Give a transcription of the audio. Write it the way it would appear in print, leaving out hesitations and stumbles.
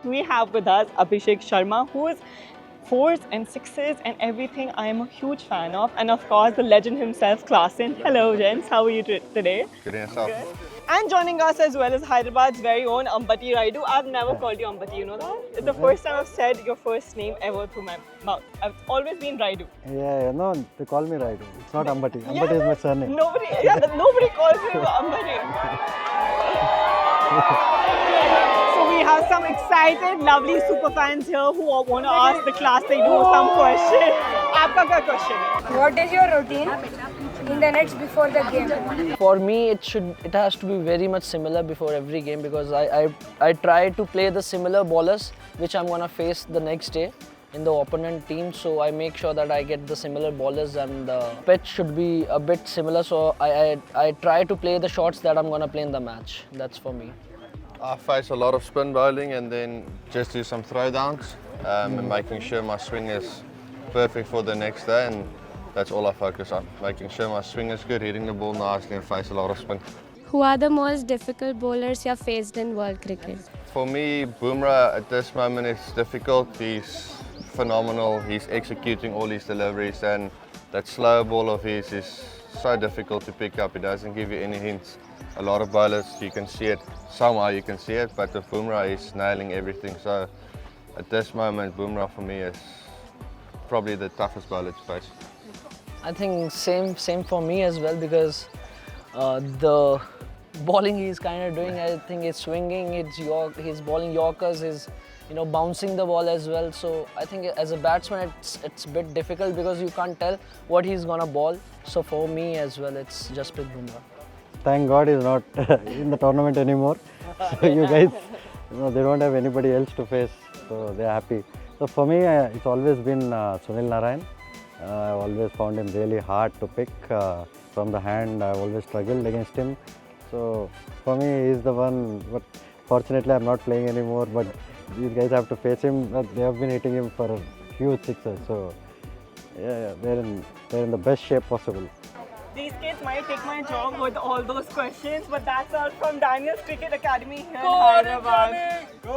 we have with us Abhishek Sharma, who is fours and sixes and everything I am a huge fan of. And of course, the legend himself, Klaasen. Hello, gents. How are you today? Good in yourself. And joining us as well is Hyderabad's very own Ambati Rayudu. I've never called you Ambati, you know that? It's the first time I've said your first name ever through my mouth. I've always been Rayudu. Yeah, no, they call me Rayudu. It's not Ambati. Ambati is my surname. Nobody calls me Ambati. So we have some excited, lovely super fans here who want to ask the class they do some question. Aapka kya question hai? What is your routine in the nets before the game? For me, it has to be very much similar before every game because I try to play the similar bowlers which I'm gonna face the next day in the opponent team. So I make sure that I get the similar bowlers and the pitch should be a bit similar. So I try to play the shots that I'm gonna play in the match. That's for me. I face a lot of spin bowling and then just do some throwdowns and making sure my swing is perfect for the next day, and that's all I focus on. Making sure my swing is good, hitting the ball nicely and face a lot of spin. Who are the most difficult bowlers you have faced in world cricket? For me, Bumrah at this moment is difficult. He's phenomenal. He's executing all his deliveries, and that slow ball of his is so difficult to pick up. It doesn't give you any hints. A lot of bowlers, you can see it, somehow you can see it, but with Bumrah he's nailing everything. So at this moment, Bumrah for me is probably the toughest bowler to face. I think same for me as well because the bowling he's kind of doing, I think he's swinging, he's bowling Yorkers, he's bouncing the ball as well. So I think as a batsman it's a bit difficult because you can't tell what he's gonna bowl. So for me as well, it's just with Bumrah. Thank God he's not in the tournament anymore. So you guys, they don't have anybody else to face, so they're happy. So for me, it's always been Sunil Narayan. I've always found him really hard to pick from the hand. I've always struggled against him. So for me, he's the one. But fortunately, I'm not playing anymore. But these guys have to face him. They have been hitting him for huge sixes. So yeah, they're in the best shape possible. These kids might take my job with all those questions, but that's all from Daniel's Cricket Academy here in Hyderabad. Go!